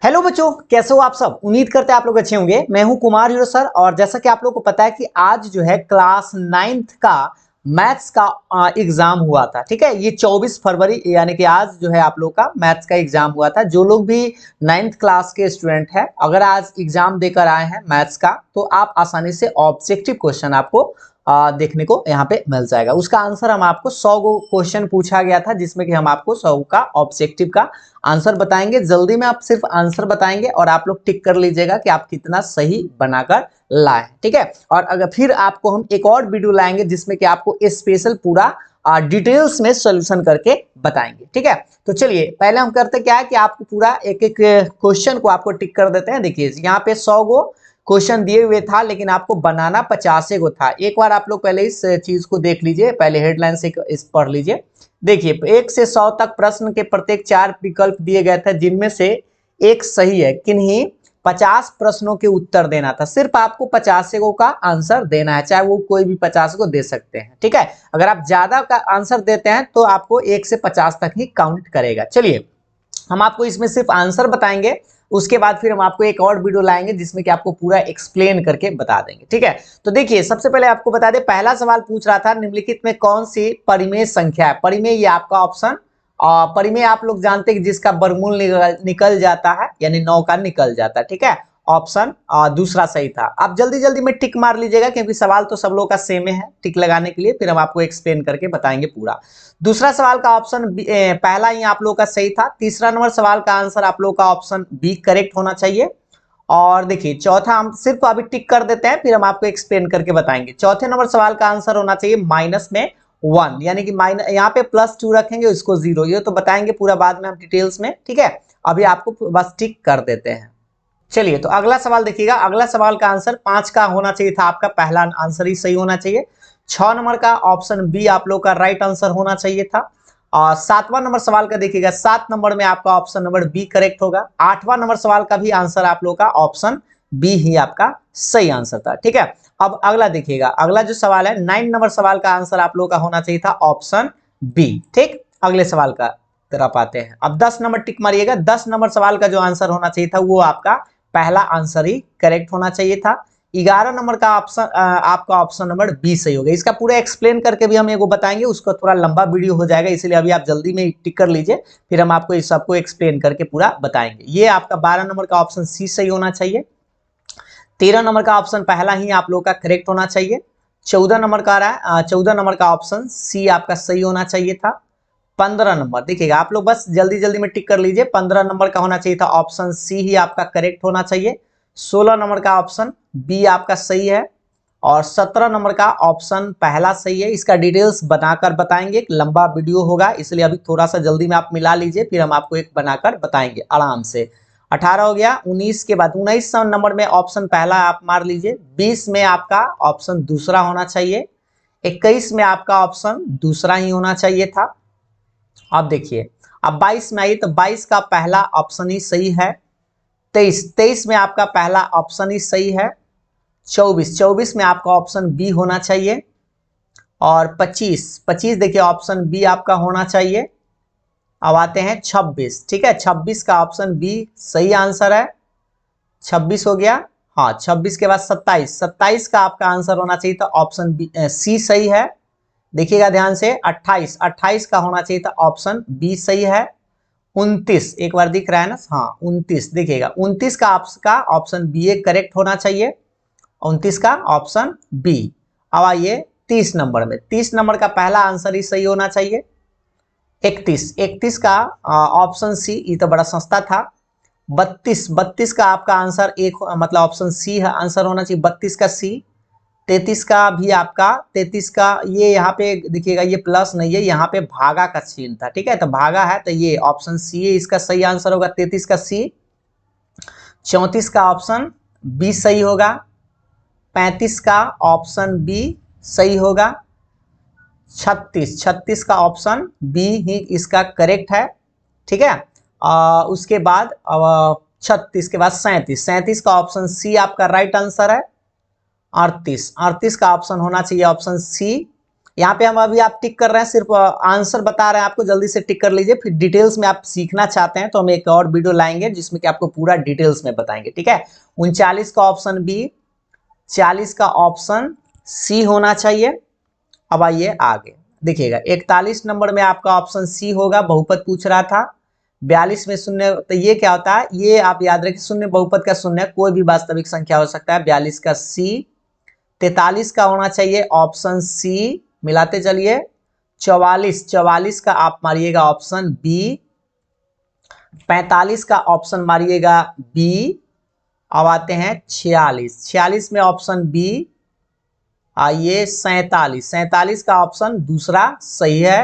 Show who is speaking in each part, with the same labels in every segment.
Speaker 1: Hello बच्चों, कैसे हो आप सब। उम्मीद करते हैं आप लोग अच्छे होंगे। मैं हूं कुमार हीरो सर। और जैसा कि आप लोग को पता है कि आज जो है क्लास 9th का मैथ्स का एग्जाम हुआ था। ठीक है, ये 24 फरवरी यानी कि आज जो है आप लोग का मैथ्स का एग्जाम हुआ था। जो लोग भी 9th क्लास के स्टूडेंट हैं, अगर आज एग्जाम देकर आए हैं मैथ्स का, तो आप आसानी से ऑब्जेक्टिव क्वेश्चन आपको देखने को यहाँ पे मिल जाएगा। उसका आंसर हम आपको 100 क्वेश्चन पूछा गया था, जिसमें कि हम आपको 100 का ऑब्जेक्टिव का आंसर बताएंगे। जल्दी में आप सिर्फ आंसर बताएंगे और आप लोग टिक कर लीजिएगा कि आप कितना सही बनाकर लाए। ठीक है, और अगर फिर आपको हम एक और वीडियो लाएंगे जिसमें कि आपको स्पेशल पूरा डिटेल्स में सॉल्यूशन करके बताएंगे। ठीक है, तो चलिए पहले हम करते क्या है कि आपको पूरा एक एक क्वेश्चन को आपको टिक कर देते हैं। देखिए यहाँ पे 100 गो क्वेश्चन दिए हुए था, लेकिन आपको बनाना 50 गो था। एक बार आप लोग पहले इस चीज को देख लीजिए, पहले हेडलाइन से इस पढ़ लीजिए। देखिए 1 से 100 तक प्रश्न के प्रत्येक 4 विकल्प दिए गए थे, जिनमें से एक सही है। किन्हीं 50 प्रश्नों के उत्तर देना था। सिर्फ आपको 50 गो का आंसर देना है, चाहे वो कोई भी 50 को दे सकते हैं। ठीक है, अगर आप ज्यादा का आंसर देते हैं तो आपको 1 से 50 तक ही काउंट करेगा। चलिए हम आपको इसमें सिर्फ आंसर बताएंगे, उसके बाद फिर हम आपको एक और वीडियो लाएंगे जिसमें कि आपको पूरा एक्सप्लेन करके बता देंगे। ठीक है, तो देखिए सबसे पहले आपको बता दें, पहला सवाल पूछ रहा था निम्नलिखित में कौन सी परिमेय संख्या है। परिमेय ये आपका ऑप्शन, परिमेय आप लोग जानते हैं कि जिसका वर्गमूल निकल जाता है, यानी 9 का निकल जाता है। ठीक है, ऑप्शन दूसरा सही था। आप जल्दी जल्दी में टिक मार लीजिएगा, क्योंकि सवाल तो सब लोग का सेम है टिक लगाने के लिए। फिर हम आपको एक्सप्लेन करके बताएंगे पूरा। दूसरा सवाल का ऑप्शन पहला ही आप लोग का सही था। तीसरा नंबर सवाल का आंसर आप लोग का ऑप्शन बी करेक्ट होना चाहिए। और देखिए चौथा हम सिर्फ अभी टिक कर देते हैं, फिर हम आपको एक्सप्लेन करके बताएंगे। चौथे नंबर सवाल का आंसर होना चाहिए -1, यानी कि माइनस यहाँ पे +2 रखेंगे, उसको 0। ये तो बताएंगे पूरा बाद में हम डिटेल्स में। ठीक है, अभी आपको बस टिक कर देते हैं। चलिए तो अगला सवाल देखिएगा। अगला सवाल का आंसर 5 का होना चाहिए था, आपका पहला आंसर ही सही होना चाहिए। 6 नंबर का ऑप्शन बी आप लोग का राइट आंसर होना चाहिए था। और 7वां नंबर सवाल का देखिएगा, 7 नंबर में आपका ऑप्शन नंबर बी करेक्ट होगा। 8वां नंबर सवाल का भी आंसर आप लोग का ऑप्शन बी ही आपका सही आंसर था। ठीक है, अब अगला देखिएगा। अगला जो सवाल है 9 नंबर सवाल का आंसर आप लोग का होना चाहिए था ऑप्शन बी। ठीक, अगले सवाल का तरफ आते हैं। अब 10 नंबर टिक मारिएगा। 10 नंबर सवाल का जो आंसर होना चाहिए था वो आपका पहला आंसर ही करेक्ट होना चाहिए था। 11 नंबर का ऑप्शन आपका ऑप्शन नंबर बी सही हो गया। इसका पूरा एक्सप्लेन करके भी हम एगो बताएंगे, उसका थोड़ा लंबा वीडियो हो जाएगा, इसलिए अभी आप जल्दी में टिक कर लीजिए, फिर हम आपको इस सबको एक्सप्लेन करके पूरा बताएंगे। ये आपका 12 नंबर का ऑप्शन सी सही होना चाहिए। 13 नंबर का ऑप्शन पहला ही आप लोग का करेक्ट होना चाहिए। 14 नंबर का आ रहा है, 14 नंबर का ऑप्शन सी आपका सही होना चाहिए था। 15 नंबर देखिएगा, आप लोग बस जल्दी जल्दी में टिक कर लीजिए। 15 नंबर का होना चाहिए था ऑप्शन सी ही आपका करेक्ट होना चाहिए। 16 नंबर का ऑप्शन बी आपका सही है। और 17 नंबर का ऑप्शन पहला सही है। इसका डिटेल्स बनाकर बताएंगे, एक लंबा वीडियो होगा, इसलिए अभी थोड़ा सा जल्दी में आप मिला लीजिए, फिर हम आपको एक बनाकर बताएंगे आराम से। 18 हो गया। 19 के बाद 19 नंबर में ऑप्शन पहला आप मार लीजिए। 20 में आपका ऑप्शन दूसरा होना चाहिए। 21 में आपका ऑप्शन दूसरा ही होना चाहिए था। अब देखिए अब 22 में आइए, तो 22 का पहला ऑप्शन ही सही है। 23 में आपका पहला ऑप्शन ही सही है। 24 में आपका ऑप्शन बी होना चाहिए। और 25 देखिए ऑप्शन बी आपका होना चाहिए। अब आते हैं 26। ठीक है, 26 का ऑप्शन बी सही आंसर है। 26 हो गया। हाँ, 26 के बाद 27 का आपका आंसर होना चाहिए था ऑप्शन बी सी सही है। देखिएगा ध्यान से। 28 का होना चाहिए था ऑप्शन बी सही है। 29 एक बार दिख रहा है ना, हाँ 29 देखिएगा। 29 का आपका ऑप्शन बी ए करेक्ट होना चाहिए। 29 का ऑप्शन बी। अब आइए 30 नंबर में। 30 नंबर का पहला आंसर ही सही होना चाहिए। 31 का ऑप्शन सी, ये तो बड़ा सस्ता था। 32 का आपका आंसर एक मतलब ऑप्शन सी है आंसर होना चाहिए, 32 का सी। 33 का भी आपका, 33 का ये यहाँ पे देखिएगा, ये प्लस नहीं है, यहाँ पे भागा का चिन्ह था। ठीक है, तो भागा है, तो ये ऑप्शन सी है, इसका सही आंसर होगा 33 का सी। 34 का ऑप्शन बी सही होगा। 35 का ऑप्शन बी सही होगा। 36 का ऑप्शन बी ही इसका करेक्ट है। ठीक है, उसके बाद 36 के बाद 37 का ऑप्शन सी आपका राइट आंसर है। 38 का ऑप्शन होना चाहिए ऑप्शन सी। यहाँ पे हम अभी आप टिक कर रहे हैं, सिर्फ आंसर बता रहे हैं आपको, जल्दी से टिक कर लीजिए। फिर डिटेल्स में आप सीखना चाहते हैं तो हम एक और वीडियो लाएंगे जिसमें कि आपको पूरा डिटेल्स में बताएंगे, ठीक है। 39 का ऑप्शन बी, 40 का ऑप्शन सी होना चाहिए। अब आइए आगे देखिएगा, 41 नंबर में आपका ऑप्शन सी होगा, बहुपद पूछ रहा था। 42 में शून्य, तो ये क्या होता है, ये आप याद रखिए, शून्य बहुपद का शून्य कोई भी वास्तविक संख्या हो सकता है। 42 का सी, 43 का होना चाहिए ऑप्शन सी, मिलाते चलिए। 44 का आप मारिएगा ऑप्शन बी। 45 का ऑप्शन मारिएगा बी। अब आते हैं 46 में ऑप्शन बी। आइए 47 का ऑप्शन दूसरा सही है।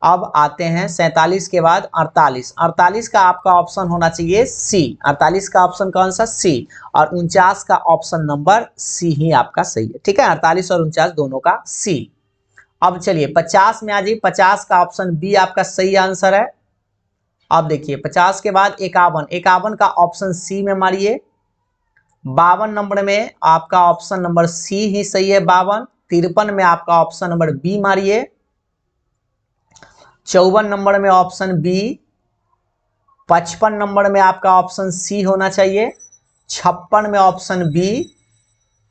Speaker 1: अब आते हैं 47 के बाद 48 का आपका ऑप्शन होना चाहिए सी। 48 का ऑप्शन कौन सा, सी। और 49 का ऑप्शन नंबर सी ही आपका सही है, ठीक है। 48 और 49 दोनों का सी। अब चलिए 50 में आ जाइए, 50 का ऑप्शन बी आपका सही आंसर है। अब देखिए 50 के बाद 51 का ऑप्शन सी में मारिए। 52 नंबर में आपका ऑप्शन नंबर सी ही सही है, 52। 53 में आपका ऑप्शन नंबर बी मारिए। 54 नंबर में ऑप्शन बी। 55 नंबर में आपका ऑप्शन सी होना चाहिए। 56 में ऑप्शन बी।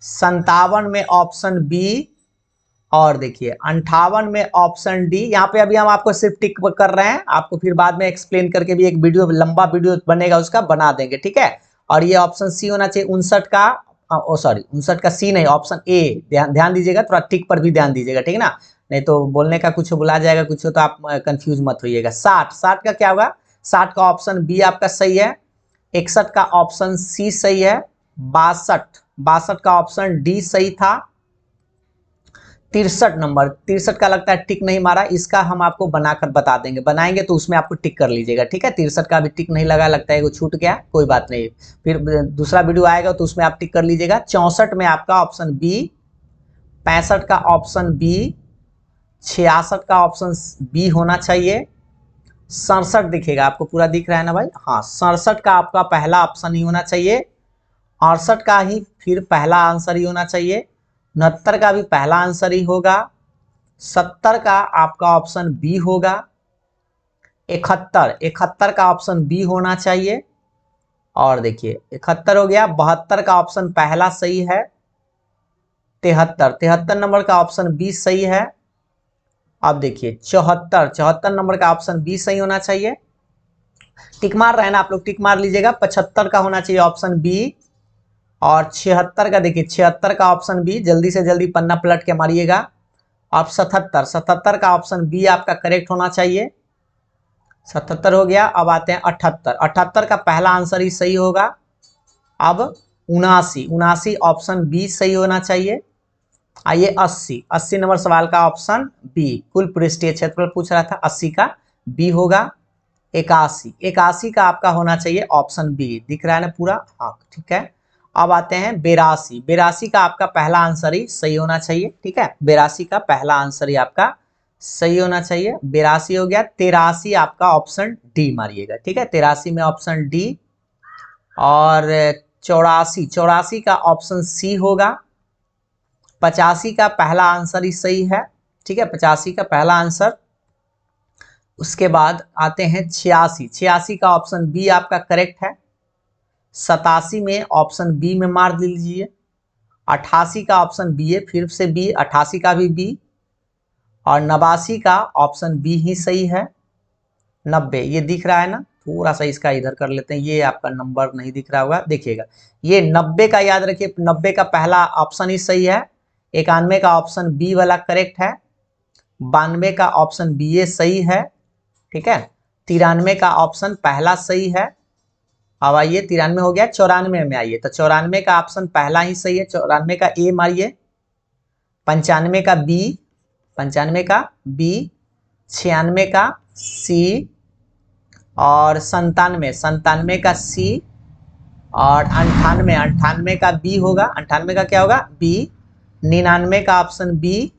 Speaker 1: 57 में ऑप्शन बी। और देखिए 58 में ऑप्शन डी। यहाँ पे अभी हम आपको सिर्फ टिक कर रहे हैं, आपको फिर बाद में एक्सप्लेन करके भी एक वीडियो, लंबा वीडियो बनेगा उसका, बना देंगे, ठीक है। और ये ऑप्शन सी होना चाहिए 59 का, सॉरी 59 का सी नहीं, ऑप्शन ए। ध्यान दीजिएगा, थोड़ा टिक पर भी ध्यान दीजिएगा, ठीक है ना, नहीं तो बोलने का कुछ बुला जाएगा कुछ, तो आप कंफ्यूज मत होइएगा। 60 का क्या होगा, 60 का ऑप्शन बी आपका सही है। 61 का ऑप्शन सी सही है। 62 का ऑप्शन डी सही था। 63 का लगता है टिक नहीं मारा, इसका हम आपको बनाकर बता देंगे, बनाएंगे तो उसमें आपको टिक कर लीजिएगा, ठीक है। 63 का भी टिक नहीं लगा, लगता है वो छूट गया, कोई बात नहीं, फिर दूसरा वीडियो आएगा तो उसमें आप टिक कर लीजिएगा। 64 में आपका ऑप्शन बी। 65 का ऑप्शन बी। 66 का ऑप्शन बी होना चाहिए। 67 दिखेगा आपको, पूरा दिख रहा है ना भाई, हाँ। 67 का आपका पहला ऑप्शन ही होना चाहिए। 68 का ही फिर पहला आंसर ही होना चाहिए। 69 का भी पहला आंसर ही होगा। 70 का आपका ऑप्शन बी होगा। 71 का ऑप्शन बी होना चाहिए। और देखिए 71 हो गया। 72 का ऑप्शन पहला सही है। 73 नंबर का ऑप्शन बी सही है। अब देखिए 74 नंबर का ऑप्शन बी सही होना चाहिए। टिक मार रहे हैं ना आप लोग, टिक मार लीजिएगा। 75 का होना चाहिए ऑप्शन बी। और 76 का देखिए, 76 का ऑप्शन बी, जल्दी से जल्दी पन्ना पलट के मारिएगा। अब 77 का ऑप्शन बी आपका करेक्ट होना चाहिए। 77 हो गया। अब आते हैं 78 का पहला आंसर ही सही होगा। अब 79 ऑप्शन बी सही होना चाहिए। आइए 80 नंबर सवाल का ऑप्शन बी, कुल पृष्ठीय क्षेत्रफल पूछ रहा था, 80 का बी होगा। 81 का आपका होना चाहिए ऑप्शन बी, दिख रहा है ना पूरा, हाँ ठीक है। अब आते हैं 82 का आपका पहला आंसर ही सही होना चाहिए, ठीक है। 82 का पहला आंसर ही आपका सही होना चाहिए। 82 हो गया। 83 आपका ऑप्शन डी मारिएगा, ठीक है। 83 में ऑप्शन डी। और 84 का ऑप्शन सी होगा। 85 का पहला आंसर ही सही है, ठीक है, 85 का पहला आंसर। उसके बाद आते हैं 86 का ऑप्शन बी आपका करेक्ट है। 87 में ऑप्शन बी में मार लीजिए। 88 का ऑप्शन बी है, फिर से बी, 88 का भी बी। और 89 का ऑप्शन बी ही सही है। 90 ये दिख रहा है ना, थोड़ा सा इसका इधर कर लेते हैं, ये आपका नंबर नहीं दिख रहा होगा, देखिएगा ये 90 का याद रखिए, 90 का पहला ऑप्शन ही सही है। 91 का ऑप्शन बी वाला करेक्ट है। 92 का ऑप्शन बी ए सही है, ठीक है। 93 का ऑप्शन पहला सही है। अब आइए 93 हो गया। 94 में आइए, तो 94 का ऑप्शन पहला ही सही है, 94 का ए मारिए। 95 का बी, 95 का बी। 96 का सी। और 97 का सी। और 98 का बी होगा, 98 का क्या होगा, बी। 99 का ऑप्शन बी।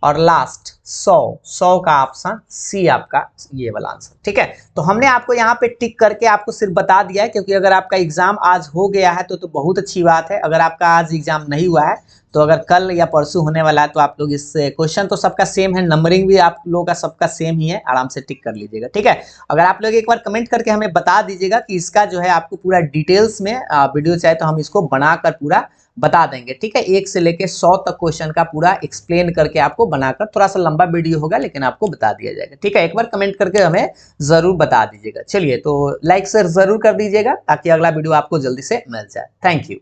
Speaker 1: और लास्ट 100 का ऑप्शन सी आपका ये वाला आंसर, ठीक है। तो हमने आपको यहाँ पे टिक करके आपको सिर्फ बता दिया है, क्योंकि अगर आपका एग्जाम आज हो गया है तो बहुत अच्छी बात है। अगर आपका आज एग्जाम नहीं हुआ है तो अगर कल या परसों होने वाला है तो आप लोग इस क्वेश्चन तो सबका सेम है, नंबरिंग भी आप लोगों का सबका सेम ही है, आराम से टिक कर लीजिएगा, ठीक है। अगर आप लोग एक बार कमेंट करके हमें बता दीजिएगा कि इसका जो है आपको पूरा डिटेल्स में वीडियो चाहे तो हम इसको बनाकर पूरा बता देंगे, ठीक है। 1 से लेके 100 तक क्वेश्चन का पूरा एक्सप्लेन करके आपको बनाकर, थोड़ा सा लंबा वीडियो होगा लेकिन आपको बता दिया जाएगा, ठीक है। एक बार कमेंट करके हमें जरूर बता दीजिएगा। चलिए, तो लाइक शेयर जरूर कर दीजिएगा ताकि अगला वीडियो आपको जल्दी से मिल जाए। Thank you.